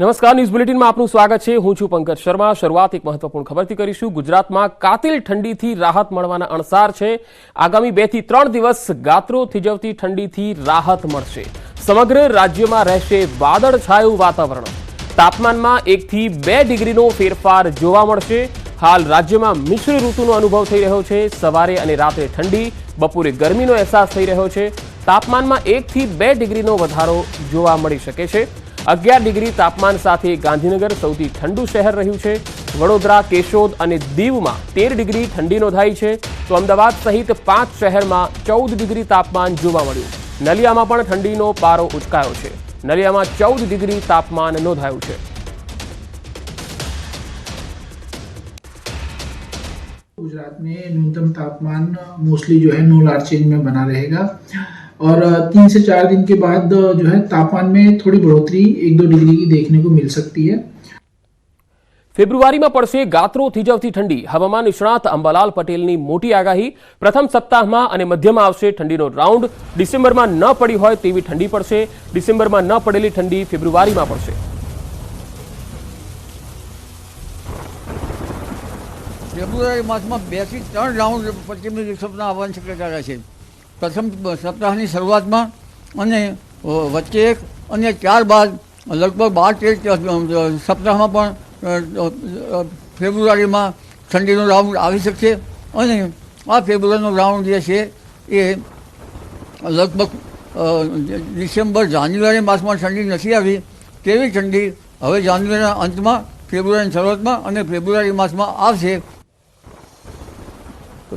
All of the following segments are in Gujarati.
નમસ્કાર, ન્યૂઝ બુલેટિનમાં આપનું સ્વાગત છે। હું છું પંકજ શર્મા। શરૂઆત એક મહત્વપૂર્ણ ખબરથી કરીશું। ગુજરાતમાં કાતિલ ઠંડીથી રાહત મળવાના અણસાર છે। આગામી 2 થી 3 દિવસ ગાત્રો થીજવતી ઠંડીથી રાહત મળશે। સમગ્ર રાજ્યમાં રહેશે વાદળછાયું વાતાવરણ। તાપમાનમાં 1 થી 2 ડિગ્રીનો ફેરફાર જોવા મળશે। હાલ રાજ્યમાં મિશ્ર ઋતુનો અનુભવ થઈ રહ્યો છે। સવારે અને રાત્રે ઠંડી, બપોરે ગરમીનો અહેસાસ થઈ રહ્યો છે। તાપમાનમાં 1 થી 2 ડિગ્રીનો વધારો જોવા મળી શકે છે। 11 ડિગ્રી તાપમાન સાથે ગાંધીનગર સૌથી ઠંડુ શહેર રહ્યું છે। વડોદરા, કેશોદ અને દીવમાં 13 ડિગ્રી ઠંડી નોંધાઈ છે, તો અમદાવાદ સહિત 5 શહેરમાં 14 ડિગ્રી તાપમાન જોવા મળ્યું। નલિયામાં પણ ઠંડીનો પારો ઉચકાયો છે। નલિયામાં 14 ડિગ્રી તાપમાન નોંધાયું છે। गुजरात में न्यूनतम तापमान मोस्टली जो है नो लार्ज चेंज में बना रहेगा और 3 से 4 दिन के बाद जो है तापमान में थोड़ी बढ़ोतरी 1-2 डिग्री की देखने को मिल सकती है। ફેબ્રુઆરીમાં પડશે ગાત્રો થીજવતી ઠંડી। હવામાન નિષ્ણાત અંબાલાલ પટેલની મોટી આગાહી। પ્રથમ સપ્તાહમાં અને મધ્યમાં આવશે ઠંડીનો રાઉન્ડ। ડિસેમ્બરમાં ન પડી હોય તેવી ઠંડી પડશે। ડિસેમ્બરમાં ન પડેલી ઠંડી ફેબ્રુઆરીમાં પડશે। ફેબ્રુઆરી માસમાં 2 થી 3 રાઉન્ડ પશ્ચિમી વિક્ષોભના આવવાની શક્યતા રહે છે। પ્રથમ સપ્તાહની શરૂઆતમાં અને વચ્ચે 1 અને 4 બાદ લગભગ 12-13 સપ્તાહમાં પણ ફેબ્રુઆરીમાં ઠંડીનો રાઉન્ડ આવી શકશે અને આ ફેબ્રુઆરીનો રાઉન્ડ જે છે એ લગભગ ડિસેમ્બર જાન્યુઆરી માસમાં ઠંડી નથી આવી તેવી ઠંડી હવે જાન્યુઆરીના અંતમાં, ફેબ્રુઆરીની શરૂઆતમાં અને ફેબ્રુઆરી માસમાં આવશે।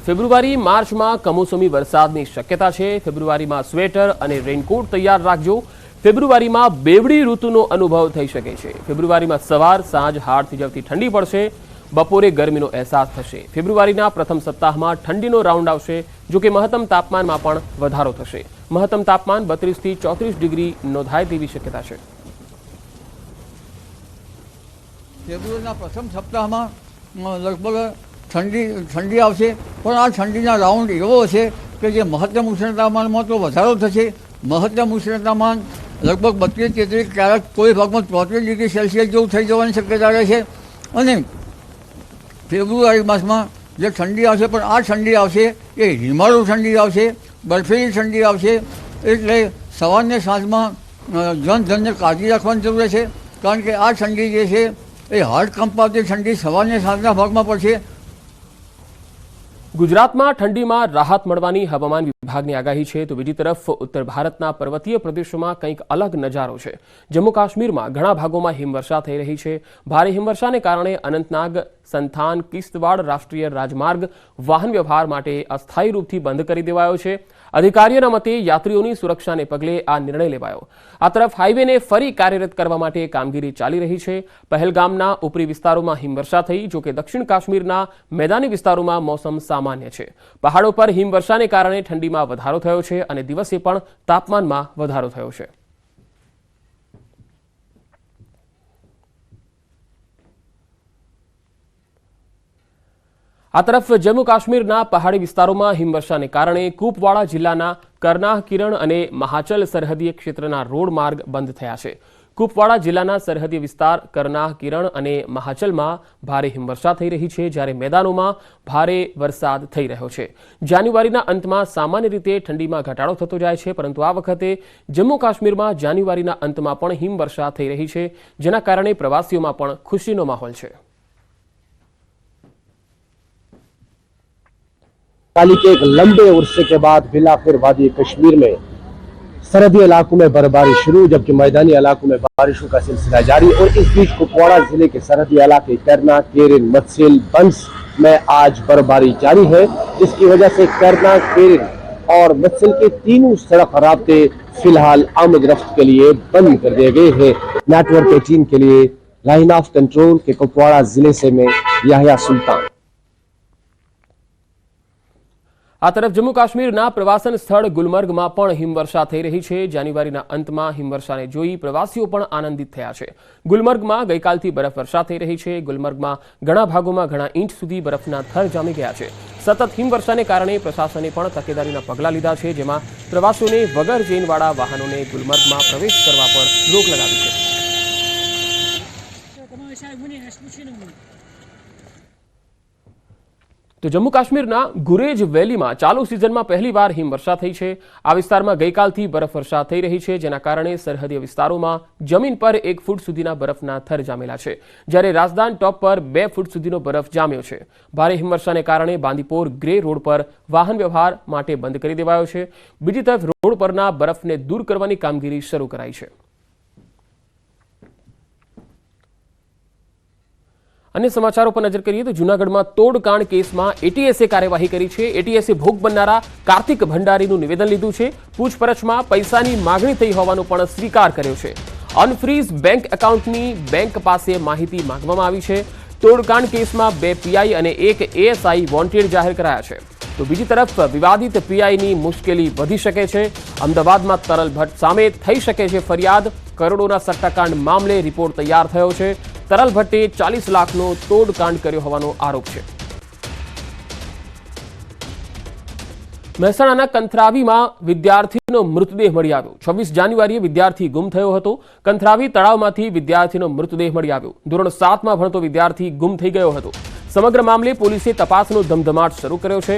ફેબ્રુઆરી માર્ચમાં કમોસમી વરસાદની શક્યતા છે। ફેબ્રુઆરીમાં સ્વેટર અને રેઇનકોટ તૈયાર રાખજો। ફેબ્રુઆરીમાં બેવડી ઋતુનો અનુભવ થઈ શકે છે। ફેબ્રુઆરીમાં સવાર સાંજ હાડ થીજવતી ઠંડી પડશે, બપોરે ગરમીનો અહેસાસ થશે। ફેબ્રુઆરીના પ્રથમ સપ્તાહમાં ઠંડીનો રાઉન્ડ આવશે, જો કે મહત્તમ તાપમાનમાં પણ વધારો થશે। મહત્તમ તાપમાન 32 થી 34 ડિગ્રી નોંધાય તેવી શક્યતા છે। ફેબ્રુઆરીના પ્રથમ સપ્તાહમાં લગભગ ઠંડી આવશે, પણ આ ઠંડીના રાઉન્ડ એવો હશે કે જે મહત્તમ ઉષ્ણતામાનમાં તો વધારો થશે। મહત્તમ ઉષ્ણતામાન લગભગ 32-33, ક્યારેક કોઈ ભાગમાં 34 ડિગ્રી સેલ્સિયસ જેવું થઈ જવાની શક્યતા રહે છે અને ફેબ્રુઆરી માસમાં જે ઠંડી આવશે, પણ આ ઠંડી આવશે એ હિમાળુ ઠંડી આવશે, બરફીલી ઠંડી આવશે। એટલે સવારને સાંજમાં જનધનને કાળજી રાખવાની જરૂર છે, કારણ કે આ ઠંડી જે છે એ હાર્ડ કંપાવતી ઠંડી સવારને સાંજના ભાગમાં પડશે। ગુજરાતમાં ઠંડીમાં રાહત મળવાની હવામાન વિભાગની આગાહી છે, તો બીજી તરફ ઉત્તર ભારતના પર્વતીય પ્રદેશોમાં કંઈક અલગ નજારો છે। જમ્મુ કાશ્મીરમાં ઘણા ભાગોમાં હિમવર્ષા થઈ રહી છે। ભારે હિમવર્ષાને કારણે અનંતનાગ, સંથાન, કિશ્તવાડ રાષ્ટ્રીય રાજમાર્ગ વાહન વ્યવહાર માટે અસ્થાયી રૂપથી બંધ કરી દેવાયો છે। અધિકારીઓના મતે યાત્રીઓની સુરક્ષાને પગલે આ નિર્ણય લેવાયો। આ તરફ હાઈવેને ફરી કાર્યરત કરવા માટે કામગીરી ચાલી રહી છે। પહેલગામના ઉપરી વિસ્તારોમાં હિમવર્ષા થઈ, જોકે દક્ષિણ કાશ્મીરના મેદાની વિસ્તારોમાં મોસમ સામાન્ય છે। પહાડો પર હિમવર્ષાને કારણે ઠંડીમાં વધારો થયો છે અને દિવસે પણ તાપમાનમાં વધારો થયો છે। આ તરફ જમ્મુ કાશ્મીરના પહાડી વિસ્તારોમાં હિમવર્ષાને કારણે કુપવાડા જિલ્લાના કરનાહ, કિરણ અને મહાચલ સરહદીય ક્ષેત્રના રોડ માર્ગ બંધ થયા છે। કુપવાડા જિલ્લાના સરહદી વિસ્તાર કરનાહ, કિરણ અને મહાચલમાં ભારે હિમવર્ષા થઈ રહી છે, જ્યારે મેદાનોમાં ભારે વરસાદ થઈ રહ્યો છે। જાન્યુઆરીના અંતમાં સામાન્ય રીતે ઠંડીમાં ઘટાડો થતો જાય છે, પરંતુ આ વખતે જમ્મુ કાશ્મીરમાં જાન્યુઆરીના અંતમાં પણ હિમવર્ષા થઈ રહી છે, જેના કારણે પ્રવાસીઓમાં પણ ખુશીનો માહોલ છે। काली के एक लंबे उर्से के बाद फिलहाल फिर वादी कश्मीर में सरहदी इलाकों में बर्फबारी शुरू, जबकि मैदानी इलाकों में बारिशों का सिलसिला जारी। और इस बीच कुपवाड़ा जिले के सरहदी इलाके करना, केरन, मत्सिल, बंस में आज बर्फबारी जारी है, जिसकी वजह से करना, केरन और मत्सिल के तीनों सड़क राब्ते फिलहाल आमद रफ्त के लिए बंद कर दिए गए हैं। नेटवर्क 18 के लिए लाइन ऑफ कंट्रोल के कुपवाड़ा जिले से में याहिया सुल्तान। આ તરફ જમ્મુ કાશ્મીરના પ્રવાસન સ્થળ ગુલમર્ગમાં પણ હિમવર્ષા થઈ રહી છે। જાન્યુઆરીના અંતમાં હિમવર્ષાને જોઈ પ્રવાસીઓ પણ આનંદિત થયા છે। ગુલમર્ગમાં ગઈકાલથી બરફવર્ષા થઈ રહી છે। ગુલમર્ગમાં ઘણા ભાગોમાં ઘણા ઇંચ સુધી બરફના થર જામી ગયા છે। સતત હિમવર્ષાને કારણે પ્રશાસને પણ તકેદારીના પગલાં લીધા છે, જેમાં પ્રવાસીઓને વગર ચેઇનવાળા વાહનોને ગુલમર્ગમાં પ્રવેશ કરવા પર રોક લગાવી છે। તો જમ્મુ કાશ્મીરના ગુરેજ વેલીમાં ચાલુ સિઝનમાં પહેલીવાર હિમવર્ષા થઈ છે. આ વિસ્તારમાં ગઈકાલથી બરફવર્ષા થઈ રહી છે, જેના કારણે સરહદી વિસ્તારોમાં જમીન પર 1 ફૂટ સુધીના બરફના થર જામેલા છે, જ્યારે રાજધાન ટોપ પર 2 ફૂટ સુધીનો બરફ જામ્યો છે. ભારે હિમવર્ષાને કારણે બાંદીપોર ગ્રે રોડ પર વાહન વ્યવહાર માટે બંધ કરી દેવાયો છે. બીજી તરફ રોડ પરના બરફને દૂર કરવાની કામગીરી શરૂ કરાઈ છે. अन्य समाचारों पर नजर करिए तो जूनागढ़ तोड़कांड केस में एटीएसे कार्यवाही करी है. एटीएसे भोग बननारा कार्तिक भंडारीનું નિવેદન લીધું છે. પૂછપરછમાં પૈસાની માગણી થઈ હોવાનો પણ સ્વીકાર કર્યો છે. અનફ્રીઝ બેંક એકાઉન્ટની બેંક પાસે માહિતી માંગવામાં આવી છે. તોડકાંડ કેસમાં 2 પીઆઈ અને 1 એએસઆઈ વોન્ટેડ જાહેર કરાયા છે. તો બીજી તરફ વિવાદિત પીઆઈની મુશ્કેલી વધી શકે છે. અમદાવાદમાં તરલ ભટ્ટ સામે થઈ શકે છે ફરિયાદ. કરોડોના સટ્ટાકાંડ મામલે રિપોર્ટ તૈયાર થયો છે. તરલ ભટ્ટે 40 લાખનો તોડકાંડ કર્યો હોવાનો આરોપ છે. મહેસાણાના કંથરાવીમાં વિદ્યાર્થીનો મૃતદેહ મળી આવ્યો. 26 જાન્યુઆરીએ વિદ્યાર્થી ગુમ થયો હતો. કંથરાવી તળાવમાંથી વિદ્યાર્થીનો મૃતદેહ મળી આવ્યો. ધોરણ 7માં ભણતો વિદ્યાર્થી ગુમ થઈ ગયો હતો. સમગ્ર મામલે પોલીસે તપાસનો ધમધમાટ શરૂ કર્યો છે.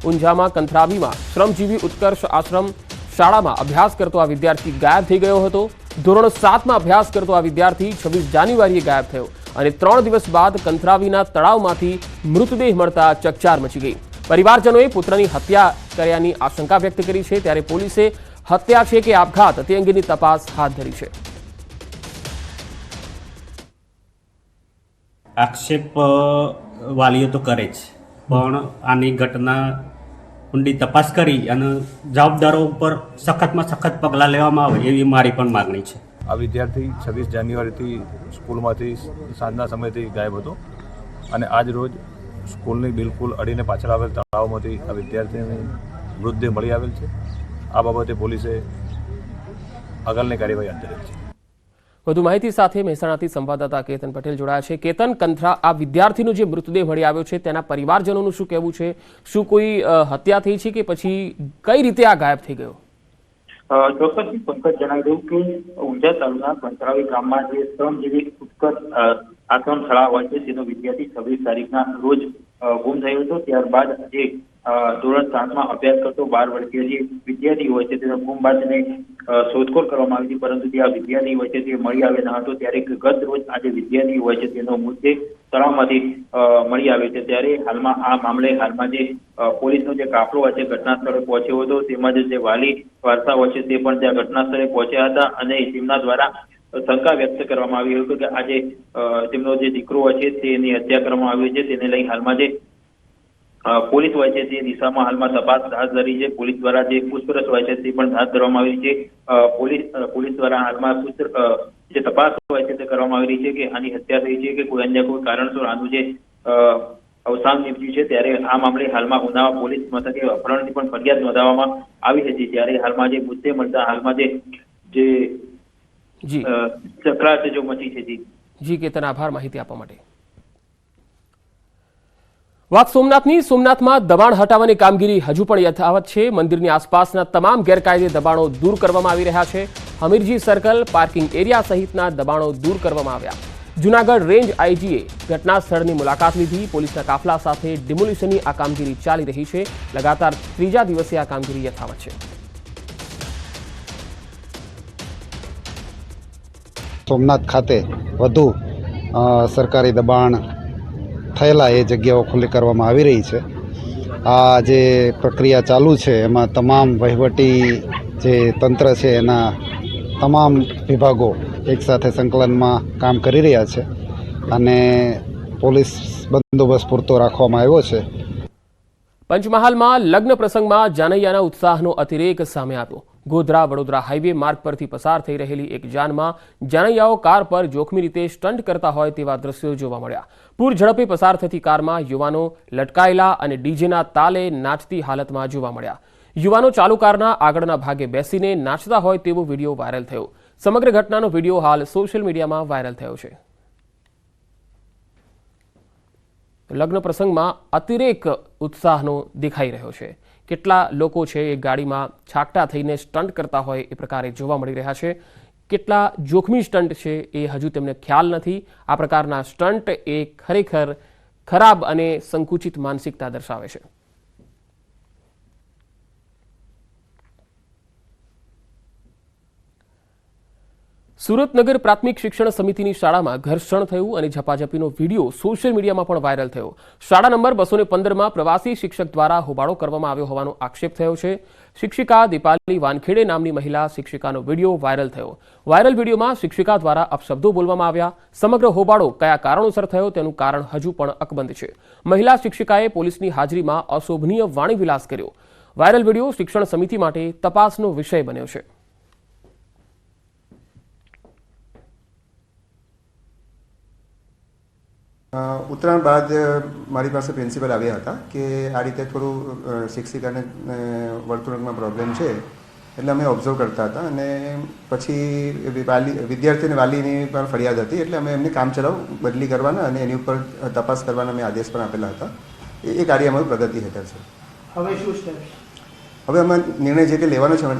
ઊંઝામાં કંથરાવીમાં શ્રમજીવી ઉત્કર્ષ આશ્રમ શાળામાં અભ્યાસ કરતો આ વિદ્યાર્થી ગાયબ થઈ ગયો હતો. ધોરણ 7માં અભ્યાસ કરતો આ વિદ્યાર્થી 26 જાન્યુઆરીએ ગાયબ થયો અને 3 દિવસ બાદ કંથરાવીના તળાવમાંથી મૃતદેહ મળતા ચકચાર મચી ગઈ. પરિવારજનોએ પુત્રની હત્યા કર્યાની આશંકા વ્યક્ત કરી છે, ત્યારે પોલીસે હત્યા છે કે આપઘાત તે અંગેની તપાસ હાથ ધરી છે. આક્ષેપ વાલીઓ તો કરે જ, પણ આની ઘટના ઊંડી તપાસ કરી અને જવાબદારો ઉપર સખતમાં સખત પગલાં લેવામાં આવે એવી મારી પણ માગણી છે. આ વિદ્યાર્થી 26 જાન્યુઆરીથી સ્કૂલમાંથી સાંજના સમયથી ગાયબ હતો અને આજ રોજ સ્કૂલની બિલકુલ અડીને પાછળ આવેલ તળાવમાંથી આ વિદ્યાર્થીની મૃતદેહ મળી આવેલ છે. આ બાબતે પોલીસે આગળની કાર્યવાહી હાથ ધરેલ છે. વધુ માહિતી સાથે મહેસાણાથી સંવાદદાતા કેતન પટેલ જોડાયા છે. કેતન, આ વિદ્યાર્થીનો જે મૃતદેહ મળી આવ્યો છે તેના પરિવારજનોનું શું કહેવું છે? શું કોઈ હત્યા થઈ છે કે પછી કઈ રીતે આ ગાયબ થઈ ગયો? ચોક્કસથી પંકજ જણાવી દઉં કે ઊંઝા તાલુકાના કંથરાવી ગામમાં જે શ્રમજીવી ઉત્કર્ષ આશ્રમ શાળા હોય છે તેનો વિદ્યાર્થી 26 તારીખના રોજ ગુમ થયો હતો. ત્યારબાદ જે ધોરણ 7માં અભ્યાસ કરતો 12 વર્ષીય જે વિદ્યાર્થી હોય છે તેનો ગુમ બાદ તેને શોધખોળ કરવામાં આવી હતી, પરંતુ જે આ વિદ્યાર્થી હોય છે તે મળી આવ્યો ન હતો. ત્યારે ગત રોજ આ જે વિદ્યાર્થી હોય છે તેનો મૃતદેહ તળાવમાંથી મળી આવ્યો છે. ત્યારે હાલમાં આ મામલે જે પોલીસનો જે કાફલો હોય છે ઘટના સ્થળે પહોંચ્યો હતો, તેમજ જે વાલી વારસા હોય છે તે પણ ત્યાં ઘટના સ્થળે પહોંચ્યા હતા અને તેમના દ્વારા શંકા વ્યક્ત કરવામાં આવી હતી કે આજે તેમનો જે દીકરો હોય છે તેની હત્યા કરવામાં આવી છે. તેને લઈ હાલમાં જે પોલીસ હોય છે તે દિશામાં હાલમાં તપાસ હાથ ધરી છે. પોલીસ દ્વારા જે પૂછપરછ હોય છે તે પણ હાથ ધરવામાં આવી છે. પોલીસ દ્વારા હાલમાં જે તપાસ હોય છે તે કરવામાં આવી રહી છે કે આની હત્યા થઈ છે કે કોઈ અન્ય કોઈ કારણસર આનું જે અવસાન નીપજ્યું છે. ત્યારે આ મામલે હાલમાં ઉનાવા પોલીસ મથકે અપહરણની પણ ફરિયાદ નોંધાવવામાં આવી હતી. ત્યારે હાલમાં જે મુદ્દે મળતા હાલમાં જે ચક્રાત જો મચી છે. જી કેતન, આભાર માહિતી આપવા માટે. વાત સોમનાથની. સોમનાથમાં દબાણ હટાવવાની કામગીરી હજુ પણ યથાવત છે. મંદિરની આસપાસના તમામ ગેરકાયદે દબાણો દૂર કરવામાં આવી રહ્યા છે. હમીરજી સર્કલ, પાર્કિંગ એરિયા સહિતના દબાણો દૂર કરવામાં આવ્યા. જૂનાગઢ રેન્જ આઈજીએ ઘટના સ્થળની મુલાકાત લીધી. પોલીસના કાફલા સાથે ડિમોલિશનની આ કામગીરી ચાલી રહી છે. લગાતાર 3જા દિવસે આ કામગીરી યથાવત છે. સોમનાથ ખાતે વધુ સરકારી દબાણ થયેલા એ જગ્યાઓ ખુલ્લી કરવામાં આવી રહી છે. આ જે પ્રક્રિયા ચાલુ છે એમાં તમામ વહીવટી જે તંત્ર છે એના તમામ વિભાગો એકસાથે સંકલનમાં કામ કરી રહ્યા છે અને પોલીસ બંદોબસ્ત પૂરતો રાખવામાં આવ્યો છે. પંચમહાલમાં લગ્ન પ્રસંગમાં જાનૈયાના ઉત્સાહનો અતિરેક સામે આવ્યો. ગોધરા વડોદરા હાઈવે માર્ગ પરથી પસાર થઈ રહેલી એક જાનમાં જાનૈયાઓ કાર પર જોખમી રીતે સ્ટન્ટ કરતા હોય તેવા દ્રશ્યો જોવા મળ્યા. પૂર ઝડપે પસાર થતી કારમાં યુવાનો લટકાયેલા અને ડીજેના તાલે નાચતી હાલતમાં જોવા મળ્યા. યુવાનો ચાલુ કારના આગળના ભાગે બેસીને નાચતા હોય તેવો વિડીયો વાયરલ થયો. સમગ્ર ઘટનાનો વિડીયો હાલ સોશિયલ મીડિયામાં વાયરલ થયો છે. લગ્ન પ્રસંગમાં અતિરેક ઉત્સાહનો દેખાઈ રહ્યો છે. કેટલા લોકો છે એ ગાડીમાં છાકટા થઈને સ્ટન્ટ કરતા હોય એ પ્રકારે જોવા મળી રહ્યા છે. કેટલા જોખમી સ્ટન્ટ છે એ હજુ તેમને ખ્યાલ નથી. આ પ્રકારના સ્ટન્ટ એ ખરેખર ખરાબ અને સંકુચિત માનસિકતા દર્શાવે છે. સુરતનગર પ્રાથમિક શિક્ષણ સમિતિની શાળામાં ઘર્ષણ થયું અને ઝપાઝપીનો વિડીયો સોશિયલ મીડિયામાં પણ વાયરલ થયો. શાળા નંબર 215માં પ્રવાસી શિક્ષક દ્વારા હોબાળો કરવામાં આવ્યો હોવાનો આક્ષેપ થયો છે. શિક્ષિકા દીપાલી વાનખેડે નામની મહિલા શિક્ષિકાનો વિડીયો વાયરલ થયો. વાયરલ વિડીયોમાં શિક્ષિકા દ્વારા અપશબ્દો બોલવામાં આવ્યા. સમગ્ર હોબાળો કયા કારણોસર થયો તેનું કારણ હજુ પણ અકબંધ છે. મહિલા શિક્ષિકાએ પોલીસની હાજરીમાં અશોભનીય વાણીવિલાસ કર્યો. વાયરલ વિડીયો શિક્ષણ સમિતિ માટે તપાસનો વિષય બન્યો છે. ઉત્તરાયણ બાદ મારી પાસે પ્રિન્સિપલ આવ્યા હતા કે આ રીતે થોડું શિક્ષિકાને વર્તણૂકમાં પ્રોબ્લેમ છે, એટલે અમે ઓબ્ઝર્વ કરતા હતા અને પછી વિદ્યાર્થીઓની વાલીની પણ ફરિયાદ હતી, એટલે અમે એમને કામચલાઉ બદલી કરવાના અને એની ઉપર તપાસ કરવાના અમે આદેશ પણ આપેલા હતા. એ કાર્ય અમારું પ્રગતિ હેઠળ છે. હવે શું સ્ટેપ? હવે અમે નિર્ણય જે કે લેવાનો છે,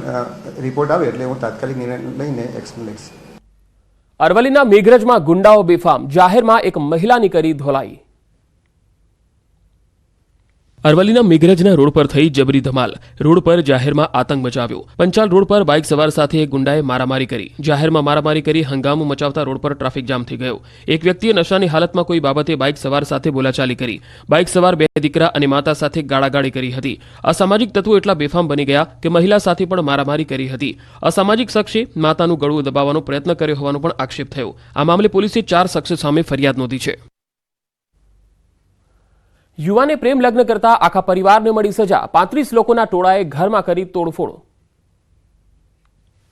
રિપોર્ટ આવે એટલે હું તાત્કાલિક નિર્ણય લઈને એક્શન લઈશ. અરવલ્લીના મેઘરજમાં ગુંડાઓ બેફામ, જાહેરમાં એક મહિલાની કરી ધોલાઈ. અરવલ્લીના મેઘરજના રોડ પર થઈ જબરી ધમાલ. રોડ પર જાહેરમાં આતંક મચાવ્યો. પંચાલ રોડ પર બાઇક સવાર સાથે એક ગુંડાએ મારામારી કરી. જાહેરમાં મારામારી કરી હંગામો મચાવતા રોડ પર ટ્રાફિક જામ થઈ ગયો. એક વ્યક્તિએ નશાની હાલતમાં કોઈ બાબતે બાઇક સવાર સાથે બોલાચાલી કરી. બાઇક સવાર બે દીકરા અને માતા સાથે ગાળાગાળી કરી હતી. અસામાજિક તત્વો એટલા બેફામ બની ગયા કે મહિલા સાથે પણ મારામારી કરી હતી. અસામાજિક શખ્સે માતાનું ગળું દબાવવાનો પ્રયત્ન કર્યો હોવાનો પણ આક્ષેપ થયો. આ મામલે પોલીસે 4 શખ્સો સામે ફરિયાદ નોંધી છે. યુવાને પ્રેમ લગ્ન કરતા આખા પરિવારને મળી સજા. 35 લોકોના ટોળાએ ઘરમાં કરી તોડફોડ.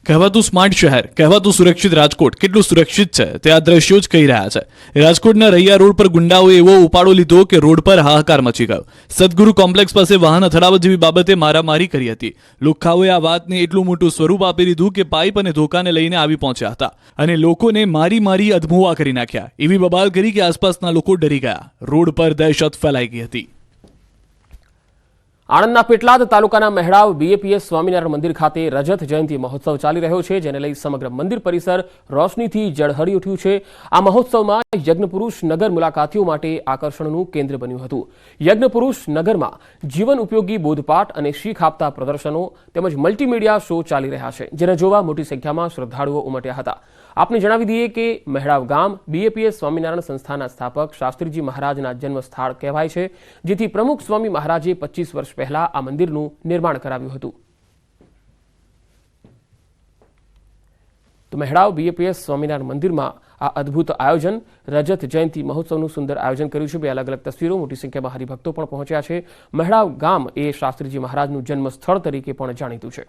કહેવાતું સ્માર્ટ શહેર, કહેવાતું સુરક્ષિત રાજકોટ કેટલું સુરક્ષિત છે તે આ દ્રશ્યો જ કહી રહ્યા છે. રાજકોટના રૈયા રોડ પર ગુંડાઓએ એવો ઉપાડો લીધો કે રોડ પર હાહાકાર મચી ગયો. સદગુરુ કોમ્પ્લેક્સ પાસે વાહન અથડાવવા જેવી બાબતે મારામારી કરી હતી. લુખ્ખાઓએ આ વાતને એટલું મોટું સ્વરૂપ આપી દીધું કે પાઇપ અને ધોકાને લઈને આવી પહોંચ્યા હતા અને લોકોને મારી અધમુવા કરી નાખ્યા. એવી બબાલ કરી કે આસપાસના લોકો ડરી ગયા. રોડ પર દહેશત ફેલાઈ ગઈ હતી. આણંદના પેટલાદ તાલુકાના મહેડાવ બીએપીએસ સ્વામિનારાયણ મંદિર ખાતે રજત જયંતિ મહોત્સવ ચાલી રહ્યો છે, જેને લઈ સમગ્ર મંદિર પરિસર રોશનીથી ઝળહળી ઉઠ્યું છે. આ મહોત્સવમાં યજ્ઞપુરુષ નગર મુલાકાતીઓ માટે આકર્ષણનું કેન્દ્ર બન્યું હતું. યજ્ઞપુરુષ નગરમાં જીવન ઉપયોગી બોધપાઠ અને શીખ આપતા પ્રદર્શનો તેમજ મલ્ટીમીડિયા શો ચાલી રહ્યા છે, જેને જોવા મોટી સંખ્યામાં શ્રદ્ધાળુઓ ઉમટ્યા હતા. આપને જણાવી દઈએ કે મહેડાવ ગામ બીએપીએસ સ્વામિનારાયણ સંસ્થાના સ્થાપક શાસ્ત્રીજી મહારાજના જન્મ સ્થળ કહેવાય છે, જેથી પ્રમુખ સ્વામી મહારાજે 25 વર્ષ પહેલા આ મંદિરનું નિર્માણ કરાવ્યું હતું. તો મહેડાવ બીએપીએસ સ્વામિનારાયણ મંદિરમાં આ અદ્ભુત આયોજન રજત જયંતિ મહોત્સવનું સુંદર આયોજન કર્યું છે. 2 અલગ અલગ તસવીરો, મોટી સંખ્યામાં હરિભક્તો પણ પહોંચ્યા છે. મહેડાવ ગામ એ શાસ્ત્રીજી મહારાજનું જન્મ સ્થળ તરીકે પણ જાણીતું છે.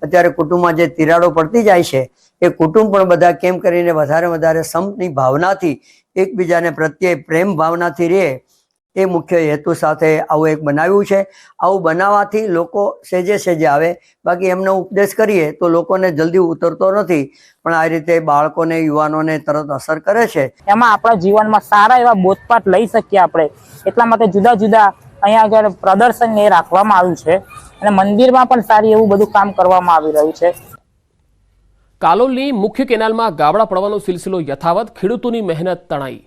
અત્યારે કુટુંબમાં જે તિરાડો પડતી જાય છે એ કુટુંબ પણ બધા કેમ કરીને વધારે સંપની ભાવનાથી એકબીજાને પ્રત્યે પ્રેમ ભાવનાથી રહે એ મુખ્ય હેતુ સાથે આવું એક બનાવ્યું છે. આવું બનાવવાથી લોકો સેજે આવે, બાકી એમનો ઉપદેશ કરીએ તો લોકોને જલ્દી ઉતરતો નથી, પણ આ રીતે બાળકોને યુવાનોને તરત અસર કરે છે. એમાં આપણા જીવનમાં સારા એવા બોધપાઠ લઈ શકીએ આપણે, એટલા માટે જુદા જુદા અહીંયા આગળ પ્રદર્શન એ રાખવામાં આવ્યું છે અને મંદિરમાં પણ સારી એવું બધું કામ કરવામાં આવી રહ્યું છે. કાલોલની મુખ્ય કેનાલમાં ગાબડા પડવાનો સિલસિલો યથાવત, ખેડૂતોની મહેનત તણાઈ.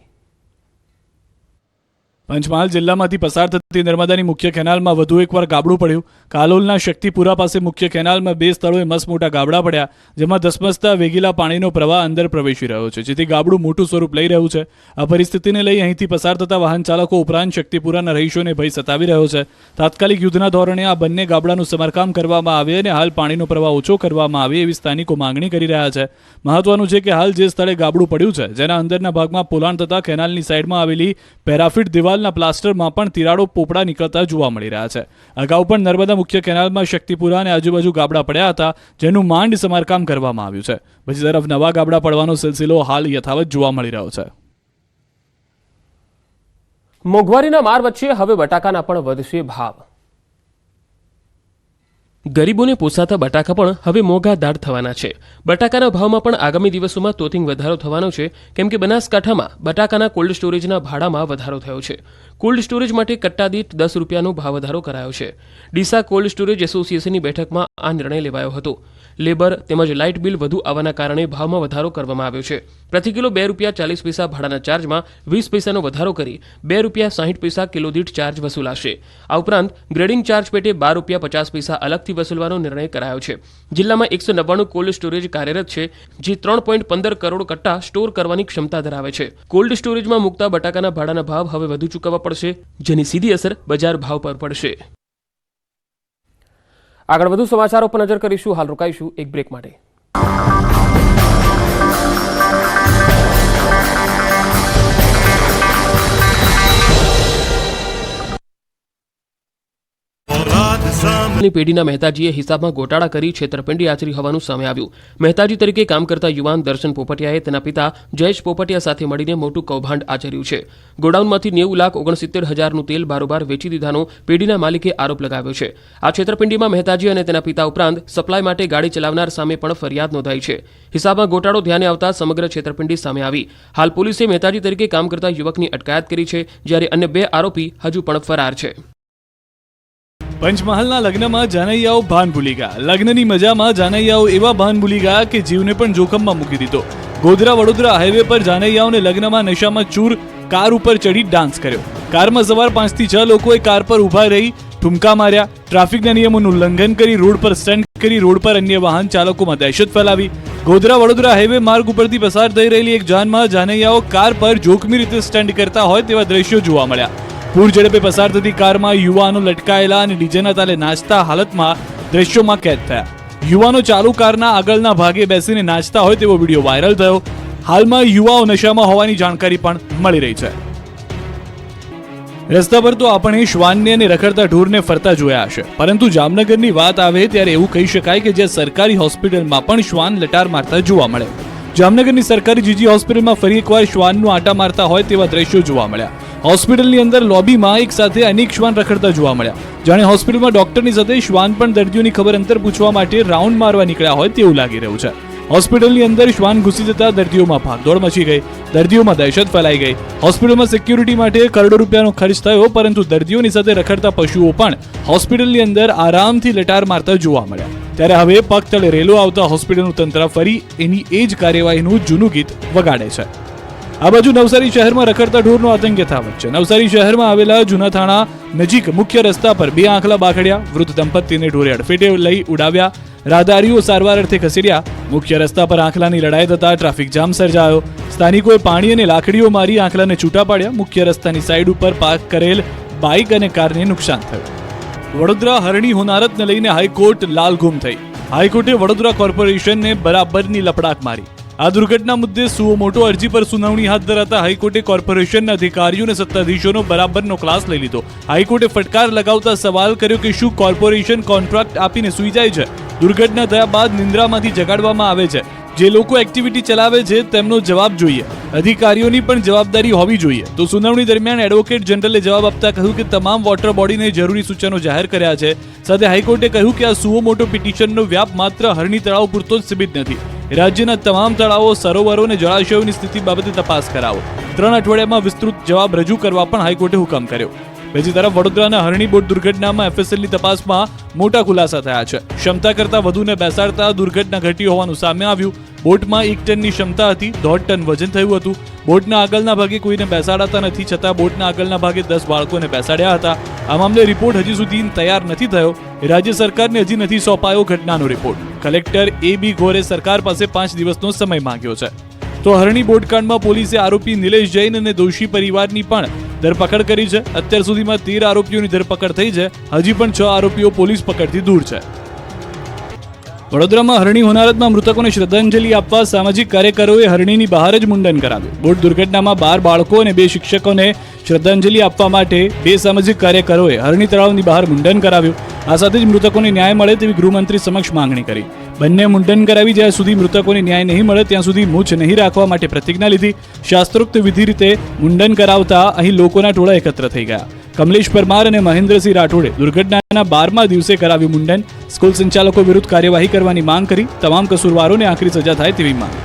પંચમહાલ જિલ્લામાંથી પસાર થતી નર્મદાની મુખ્ય કેનાલમાં વધુ એકવાર ગાબડું પડ્યું. કાલોલના શક્તિપુરા પાસે મુખ્ય કેનાલમાં 2 સ્થળોએ મસમોટા ગાબડા પડ્યા, જેમાં ધસમસતા વેગીલા પાણીનો પ્રવાહ અંદર પ્રવેશી રહ્યો છે, જેથી ગાબડું મોટું સ્વરૂપ લઈ રહ્યું છે. આ પરિસ્થિતિને લઈ અહીંથી પસાર થતા વાહન ચાલકો ઉપરાંત શક્તિપુરાના રહીશોને ભય સતાવી રહ્યો છે. તાત્કાલિક યુદ્ધના ધોરણે આ બંને ગાબડાનું સમારકામ કરવામાં આવે અને હાલ પાણીનો પ્રવાહ ઓછો કરવામાં આવે એવી સ્થાનિકો માંગણી કરી રહ્યા છે. મહત્વનું છે કે હાલ જે સ્થળે ગાબડું પડ્યું છે, જેના અંદરના ભાગમાં પોલાણ થતા કેનાલની સાઈડમાં આવેલી પેરાફિટ દિવાલ પ્લાસ્ટરમાં પણ તિરાડો પોપડા નીકળતા જોવા મળી રહ્યા છે. અગાઉ પણ નર્મદા મુખ્ય કેનાલમાં શક્તિપુરા અને આજુબાજુ ગાબડા પડ્યા હતા, જેનું માંડ સમારકામ કરવામાં આવ્યું છે. બીજી તરફ નવા ગાબડા પડવાનો સિલસિલો હાલ યથાવત જોવા મળી રહ્યો છે. મોંઘવારીના માર વચ્ચે હવે બટાકાના પણ વધશે ભાવ. ગરીબોને પોસાતા બટાકા પણ હવે મોંઘાદાર થવાના છે. બટાકાના ભાવમાં પણ આગામી દિવસોમાં તોતિંગ વધારો થવાનો છે, કેમ કે બનાસકાંઠામાં બટાકાના કોલ્ડ સ્ટોરેજના ભાડામાં વધારો થયો છે. કોલ્ડ સ્ટોરેજ માટે કટ્ટા દીઠ 10 રૂપિયાનો ભાવ વધારો કરાયો છે. ડીસા કોલ્ડ સ્ટોરેજ એસોસિએશનની બેઠકમાં આ નિર્ણય લેવાયો હતો. લેબર તેમજ લાઇટ બિલ વધુ આવવાના કારણે ભાવમાં વધારો કરવામાં આવ્યો છે. પ્રતિ કિલો ₹2.40 ભાડાના ચાર્જમાં 20 પૈસાનો વધારો કરી ₹2.60 કિલો દીઠ ચાર્જ વસૂલાશે. આ ઉપરાંત ગ્રેડિંગ ચાર્જ પેટે ₹12.50 અલગથી વસૂલવાનો નિર્ણય કરાયો છે. જિલ્લામાં 199 કોલ્ડ સ્ટોરેજ કાર્યરત છે, જે 3.15 કરોડ કટ્ટા સ્ટોર કરવાની ક્ષમતા ધરાવે છે. કોલ્ડ સ્ટોરેજમાં મૂકતા બટાકાના ભાડાના ભાવ હવે વધુ ચૂકવવા પડશે, જેની સીધી અસર બજાર ભાવ પર પડશે. આગળ વધુ સમાચારો પર નજર કરીશું. હાલ રોકાઈશું એક બ્રેક માટે. પેઢીના મહેતાજીએ હિસાબમાં ગોટાળા કરી છેતરપિંડી આચરી હોવાનું સામે આવ્યું. મહેતાજી તરીકે કામ કરતા યુવાન દર્શન પોપટિયાએ તેના પિતા જયેશ પોપટિયા સાથે મળીને મોટું કૌભાંડ આચર્યું છે. ગોડાઉનમાંથી 90,69,000નું તેલ બારોબાર વેચી દીધાનો પેઢીના માલિકે આરોપ લગાવ્યો છે. આ છેતરપિંડીમાં મહેતાજી અને તેના પિતા ઉપરાંત સપ્લાય માટે ગાડી ચલાવનાર સામે પણ ફરિયાદ નોંધાઈ છે. હિસાબમાં ગોટાળો ધ્યાને આવતા સમગ્ર છેતરપિંડી સામે આવી. હાલ પોલીસે મહેતાજી તરીકે કામ કરતા યુવકની અટકાયત કરી છે, જ્યારે અન્ય 2 આરોપી હજુ પણ ફરાર છે. પંચમહાલના લગ્નમાં જાનૈયાઓ ભાન ભૂલી ગયા. લગ્નની મજામાં જાનૈયાઓ એવા ભાન ભૂલી ગયા કે જીવને પણ જોખમમાં મૂકી દીધો. ગોધરા વડોદરા હાઈવે પર જાનૈયાઓને લગ્નમાં નશામાં ચૂર કાર ઉપર ચડી ડાન્સ કર્યો. કારમાં સવાર 5 થી 6 લોકોએ કાર પર ઊભા રહી ઠુમકા માર્યા. ટ્રાફિકના નિયમોનું ઉલ્લંઘન કરી રોડ પર સ્ટન્ટ કરી રોડ પર અન્ય વાહન ચાલકોમાં દહેશત ફેલાવી. ગોધરા વડોદરા હાઈવે માર્ગ ઉપરથી પસાર થઈ રહેલી એક જાનમાં જાનૈયાઓ કાર પર જોખમી રીતે સ્ટન્ટ કરતા હોય તેવા દ્રશ્યો જોવા મળ્યા. પૂર ઝડપે પસાર થતી કારમાં યુવાનો લટકાયેલા અને ડીજેના તાલે નાચતા હાલતમાં દ્રશ્યોમાં કેદ થયા. યુવાનો ચાલુ કારના આગળના ભાગે બેસીને નાચતા હોય તેવો વિડીયો વાયરલ થયો. હાલમાં યુવાઓ નશામાં હોવાની જાણકારી પણ મળી રહી છે. રસ્તા પર તો આપણે શ્વાનને અને રખડતા ઢોરને ફરતા જોયા હશે, પરંતુ જામનગરની વાત આવે ત્યારે એવું કહી શકાય કે જ્યાં સરકારી હોસ્પિટલમાં પણ શ્વાન લટાર મારતા જોવા મળે. જામનગરની સરકારી જીજી હોસ્પિટલમાં ફરી એકવાર શ્વાનનું આટા મારતા હોય તેવા દ્રશ્યો જોવા મળ્યા. હોસ્પિટલની અંદર લોબીમાં એક સાથે અનેક શ્વાન રખડતા જોવા મળ્યા. જાણે હોસ્પિટલમાં ડોક્ટરની સાથે શ્વાન પણ દર્દીઓની ખબર અંતર પૂછવા માટે રાઉન્ડ મારવા નીકળ્યા હોય તેવું લાગી રહ્યું છે. હોસ્પિટલની અંદર શ્વાન ઘૂસી જતા દર્દીઓમાં ભાગદોડ મચી ગઈ. દર્દીઓમાં દહેશત ફેલાઈ ગઈ. હોસ્પિટલમાં સિક્યુરિટી માટે કરોડો રૂપિયાનો ખર્ચ થયો, પરંતુ દર્દીઓની સાથે રખડતા પશુઓ પણ હોસ્પિટલની અંદર આરામથી લટાર મારતા જોવા મળ્યા. ત્યારે હવે પગ તળે રેલો આવતા હોસ્પિટલનું તંત્ર ફરી એની એ જ કાર્યવાહીનું જૂનું ગીત વગાડે છે. આ બાજુ નવસારી શહેરમાં રખડતા ઢોરનો આતંક યથાવત છે. નવસારી શહેરમાં આવેલા જૂના થાણા નજીક મુખ્ય રસ્તા પર 2 આંખલા બાખડ્યા. વૃદ્ધ દંપતીને ઢોરે અડફેટે લઈ ઉડાવ્યા. રાહદારીઓ સારવાર અર્થે ખસેડ્યા. મુખ્ય રસ્તા પર આંખલાની લડાઈ થતા ટ્રાફિક જામ સર્જાયો. સ્થાનિકોએ પાણી અને લાકડીઓ મારી આંખલાને છૂટા પાડ્યા. મુખ્ય રસ્તાની સાઈડ ઉપર પાર્ક કરેલ બાઇક અને કારને નુકસાન થયું. વડોદરા હરણી હોનારતને લઈને હાઈકોર્ટ લાલઘૂમ થઈ. હાઈકોર્ટે વડોદરા કોર્પોરેશનને બરાબરની લપડાક મારી. આ દુર્ઘટના મુદ્દે સુઓ મોટો અરજી પર સુનાવણી હાથ ધરાતા હાઈકોર્ટે કોર્પોરેશનના અધિકારીઓ અને સત્તાધીશોનો બરાબરનો ક્લાસ લઈ લીધો. હાઈકોર્ટે ફટકાર લગાવતા સવાલ કર્યો કે શું કોર્પોરેશન કોન્ટ્રાક્ટ આપીને સૂઈ જાય છે? દુર્ઘટના થયા બાદ નિંદ્રામાંથી જગાડવામાં આવે છે. જે લોકો એક્ટિવિટી ચલાવે છે તેમનો જવાબ જોઈએ. અધિકારીઓની પણ જવાબદારી હોવી જોઈએ. તો સુનાવણી દરમિયાન એડવોકેટ જનરલે જવાબ આપતા કહ્યું કે તમામ વોટર બોડીને જરૂરી સૂચનો જાહેર કર્યા છે. સાથે હાઈકોર્ટે કહ્યું કે આ સુઓ મોટો પિટિશનનો વ્યાપ માત્ર હરણી તળાવ પૂરતો જ સીમિત નથી. રાજ્યના તમામ તળાવો, સરોવરો અને જળાશયોની સ્થિતિ બાબતે તપાસ કરાવો. 3 અઠવાડિયામાં વિસ્તૃત જવાબ રજૂ કરવા પણ હાઈકોર્ટે હુકમ કર્યો. બીજી તરફ વડોદરાના હરણી બોટ દુર્ઘટનામાં એફએસએલની તપાસમાં મોટા ખુલાસા થયા છે. ક્ષમતા કરતાં વધુને બેસાડતા દુર્ઘટના ઘટી હોવાનું સામે આવ્યું. બોટમાં 1 ટનની ક્ષમતા હતી, 1.5 ટન વજન થયું હતું. બોટના આગળના ભાગે કોઈને બેસાડાતા નથી, છતાં બોટના આગળના ભાગે 10 બાળકોને બેસાડ્યા હતા. આ મામલે રિપોર્ટ હજી સુધી તૈયાર નથી થયો. રાજ્ય સરકારને હજી નથી સોંપાયો ઘટનાનો રિપોર્ટ. Collector A.B. ઘોરે સરકાર પાસે 5 દિવસનો સમય માંગ્યો છે. તો હરણી બોટકાંડમાં પોલીસે આરોપી નિલેશ જૈન અને દોષી પરિવારની પણ ધરપકડ કરી છે. અત્યાર સુધીમાં 13 આરોપીઓની ધરપકડ થઈ છે. હજી પણ 6 આરોપીઓ પોલીસ પકડથી દૂર છે. વડોદરામાં હરણી હોનારતમાં મૃતકોને શ્રદ્ધાંજલિ આપવા સામાજિક કાર્યકરોએ હરણીની બહાર જ મુંડન કરાવ્યું. બોટ દુર્ઘટનામાં 12 બાળકો અને 2 શિક્ષકોને શ્રદ્ધાંજલિ આપવા માટે 2 સામાજિક કાર્યકરોએ હરણી તળાવની બહાર મુંડન કરાવ્યું. આ સાથે જ મૃતકોને ન્યાય મળે તેવી ગૃહમંત્રી સમક્ષ માંગણી કરી. બંને મુંડન કરાવી જ્યાં સુધી મૃતકોને ન્યાય નહીં મળે ત્યાં સુધી મૂછ નહીં રાખવા માટે પ્રતિજ્ઞા લીધી. શાસ્ત્રોક્ત વિધિ રીતે મુંડન કરાવતા અહીં લોકોના ટોળા એકત્ર થઈ ગયા. કમલેશ પરમાર અને મહેન્દ્રસિંહ રાઠોડે દુર્ઘટનાના 12મા દિવસે કરાવ્યું મુંડન. સ્કૂલ સંચાલકો વિરુદ્ધ કાર્યવાહી કરવાની માંગ કરી. તમામ કસૂરવારોને આખરી સજા થાય તેવી માંગ.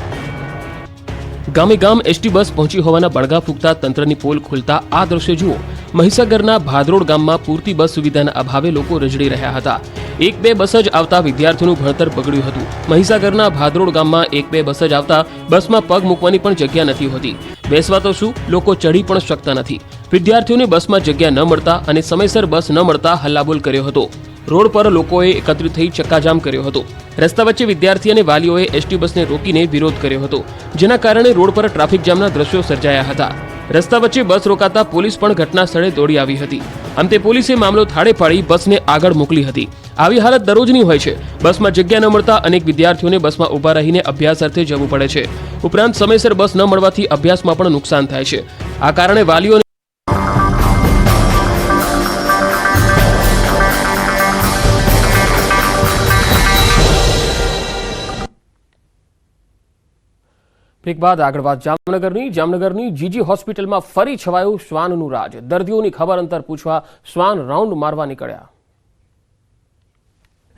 ગામે ગામ એસટી બસ પહોંચી હોવાના બળગા ફૂંકતા તંત્રની પોલ ખોલતા આ દ્રશ્ય જુઓ. મહીસાગરના ભાદરોડ ગામમાં પૂરતી બસ સુવિધાના અભાવે લોકો રજડી રહ્યા હતા. 1-2 બસ જ આવતા વિદ્યાર્થીઓનું ભણતર બગડ્યું હતું. મહીસાગરના ભાદરોડ ગામમાં 1-2 બસ જ આવતા બસમાં પગ મૂકવાની પણ જગ્યા નથી હોતી. બેસવા તો શું, લોકો ચડી પણ શકતા નથી. વિદ્યાર્થીઓને બસમાં જગ્યા ન મળતા અને સમયસર બસ ન મળતા હલ્લાબોલ કર્યો હતો. રોડ પર લોકોએ એકત્રિત થઈ ચક્કાજામ કર્યો હતો. રસ્તા વચ્ચે વિદ્યાર્થી અને વાલીઓએ એસટી બસને રોકીને વિરોધ કર્યો હતો, જેના કારણે રોડ પર ટ્રાફિક જામના દ્રશ્યો સર્જાયા હતા. રસ્તા વચ્ચે બસ રોકાતા પોલીસ પણ ઘટના સ્થળે દોડી આવી હતી. અંતે પોલીસે મામલો થાળે પાડી બસને આગળ મોકલી હતી. આવી હાલત દરરોજની હોય છે. બસમાં જગ્યા ન મળતા અનેક વિદ્યાર્થીઓને બસમાં ઊભા રહીને અભ્યાસ અર્થે જવું પડે છે. ઉપરાંત સમયસર બસ ન મળવાથી અભ્યાસમાં પણ નુકસાન થાય છે. આ કારણે વાલીઓ બ્રેક બાદ આગળ વાત જામનગરની જીજી હોસ્પિટલમાં ફરી છવાયું શ્વાનનું રાજ. દર્દીઓની ખબર અંતર પૂછવા શ્વાન રાઉન્ડ મારવા નીકળ્યા.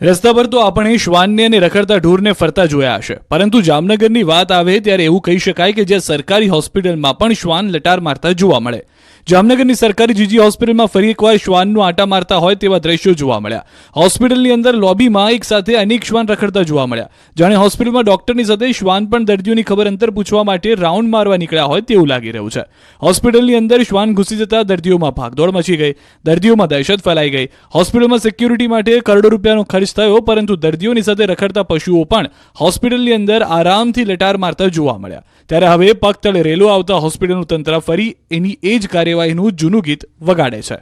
રસ્તા પર તો આપણે શ્વાનને અને રખડતા ઢોરને ફરતા જોયા હશે, પરંતુ જામનગરની વાત આવે ત્યારે એવું કહી શકાય કે જ્યાં સરકારી હોસ્પિટલમાં પણ શ્વાન લટાર મારતા જોવા મળે. જામનગરની સરકારી જીજી હોસ્પિટલમાં ફરી એકવાર શ્વાનનું આટા મારતા હોય તેવા દ્રશ્યો જોવા મળ્યા. હોસ્પિટલની અંદર લોબીમાં એક સાથે અનેક શ્વાન રખડતા જોવા મળ્યા. જાણે હોસ્પિટલમાં ડોક્ટરની સાથે શ્વાન પણ દર્દીઓની ખબર અંતર પૂછવા માટે રાઉન્ડ મારવા નીકળ્યા હોય તેવું લાગી રહ્યું છે. હોસ્પિટલની અંદર શ્વાન ઘૂસી જતા દર્દીઓમાં ભાગદોડ મચી ગઈ. દર્દીઓમાં દહેશત ફેલાઈ ગઈ. હોસ્પિટલમાં સિક્યુરિટી માટે કરોડો રૂપિયાનો ખર્ચ થયો, પરંતુ દર્દીઓની સાથે રખડતા પશુઓ પણ હોસ્પિટલની અંદર આરામથી લટાર મારતા જોવા મળ્યા. ત્યારે હવે પગ તળે રેલો આવતા હોસ્પિટલનું તંત્ર ફરી એની એ જ કાર્યવાહીનું જૂનું ગીત વગાડે છે.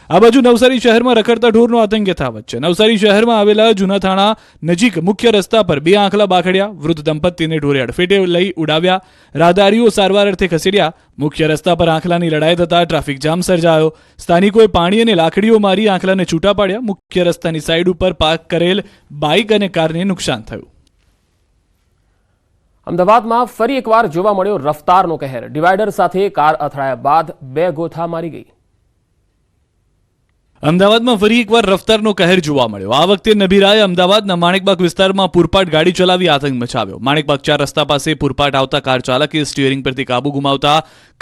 આ બાજુ નવસારી શહેરમાં રખડતા ઢોરનો આતંક યથાવત છે. નવસારી શહેરમાં આવેલા જૂના થાણા નજીક મુખ્ય રસ્તા પર 2 આંખલા બાખડ્યા. વૃદ્ધ દંપતીને ઢોરે અડફેટે લઈ ઉડાવ્યા. રાહદારીઓ સારવાર અર્થે ખસેડ્યા. મુખ્ય રસ્તા પર આંખલાની લડાઈ થતા ટ્રાફિક જામ સર્જાયો. સ્થાનિકોએ પાણી અને લાકડીઓ મારી આંખલાને છૂટા પાડ્યા. મુખ્ય રસ્તાની સાઈડ ઉપર પાર્ક કરેલ બાઇક અને કારને નુકસાન થયું. અમદાવાદમાં ફરી એકવાર જોવા મળ્યો રફતારનો કહેર. ડિવાઈડર સાથે કાર અથડાયા બાદ 2 ગોથા મારી ગઈ. અમદાવાદમાં ફરી એકવાર રફતારનો કહેર જોવા મળ્યો. આ વખતે નબીરાએ અમદાવાદના માણેકબાગ વિસ્તારમાં પૂરપાટ ગાડી ચલાવી આતંક મચાવ્યો. માણેકબાગ 4 રસ્તા પાસે પૂરપાટ આવતા કાર ચાલકે સ્ટીયરિંગ પરથી કાબુ ગુમાવતા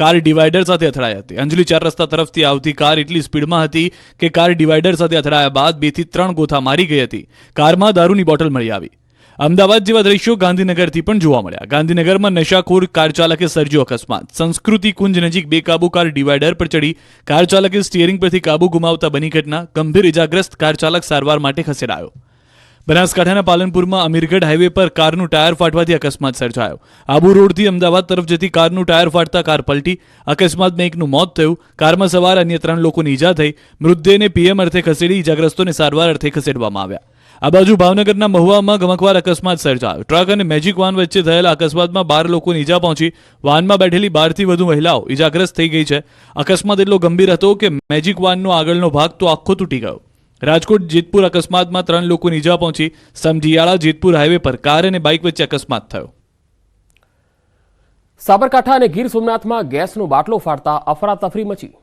કાર ડિવાઈડર સાથે અથડાઈ હતી. અંજલી 4 રસ્તા તરફથી આવતી કાર એટલી સ્પીડમાં હતી કે કાર ડિવાઈડર સાથે અથડાયા બાદ 2 થી 3 ગોથા મારી ગઈ હતી. કારમાં દારૂની બોટલ મળી આવી. અમદાવાદ જેવા દ્રશ્યો ગાંધીનગરથી પણ જોવા મળ્યા. ગાંધીનગરમાં નશાખોર કાર ચાલકે સર્જ્યો અકસ્માત. સંસ્કૃતિ કુંજ નજીક બેકાબુ કાર ડિવાઈડર પર ચડી. કાર ચાલકે સ્ટીયરિંગ પરથી કાબુ ગુમાવતા બની ઘટના. ગંભીર ઇજાગ્રસ્ત કાર ચાલક સારવાર માટે ખસેડાયો. બનાસકાંઠાના પાલનપુરમાં અમીરગઢ હાઈવે પર કારનું ટાયર ફાટવાથી અકસ્માત સર્જાયો. આબુ રોડથી અમદાવાદ તરફ જતી કારનું ટાયર ફાટતા કાર પલટી. અકસ્માતમાં એકનું મોત થયું. કારમાં સવાર અન્ય 3 લોકોની ઈજા થઈ. મૃતદેહને પીએમ અર્થે ખસેડી ઇજાગ્રસ્તોને સારવાર અર્થે ખસેડવામાં આવ્યા. આ બાજુ ભાવનગરના મહુવામાં ગમખ્વાર અકસ્માત સર્જાયો. ટ્રક અને મેજિક વાન વચ્ચે થયેલા અકસ્માતમાં 12 લોકોને ઈજા પહોંચી. વાનમાં બેઠેલી 12 થી વધુ મહિલાઓ ઈજાગ્રસ્ત થઈ ગઈ છે. અકસ્માત એટલો ગંભીર હતો કે મેજિક વાનનો આગળનો ભાગ તો આખો તૂટી ગયો. રાજકોટ જેતપુર અકસ્માતમાં 3 લોકોને ઈજા પહોંચી. સમઢિયાળા જેતપુર હાઈવે પર કાર અને બાઇક વચ્ચે અકસ્માત થયો. સાબરકાંઠા અને ગીર સોમનાથમાં ગેસનો બાટલો ફાટતા અફરાતફરી મચી.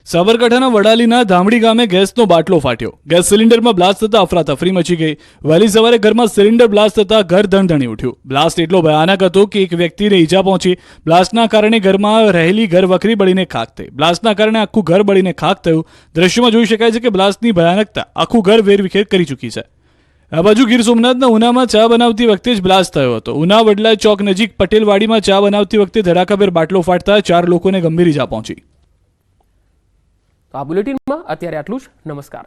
સાબરકાંઠાના વડાલીના ધામડી ગામે ગેસનો બાટલો ફાટ્યો. ગેસ સિલિન્ડરમાં બ્લાસ્ટ થતા અફરાતફરી મચી ગઈ. વહેલી સવારે ઘરમાં સિલિન્ડર બ્લાસ્ટ થતા ઘર ધણધણી ઉઠ્યું. બ્લાસ્ટ એટલો ભયાનક હતો કે એક વ્યક્તિને ઈજા પહોંચી. બ્લાસ્ટના કારણે ઘરમાં રહેલી ઘરવખરી બળીને ખાક થઈ. બ્લાસ્ટના કારણે આખું ઘર બળીને ખાક થયું. દ્રશ્યમાં જોઈ શકાય છે કે બ્લાસ્ટની ભયાનકતા આખું ઘર વેરવિખેર કરી ચૂકી છે. આ બાજુ ગીર સોમનાથના ઉનામાં ચા બનાવતી વખતે જ બ્લાસ્ટ થયો હતો. ઉના વડલા ચોક નજીક પટેલવાડીમાં ચા બનાવતી વખતે ધડાકાભેર બાટલો ફાટતા 4 લોકોને ગંભીર ઈજા પહોંચી. આ બુલેટિનમાં અત્યારે આટલું જ. નમસ્કાર.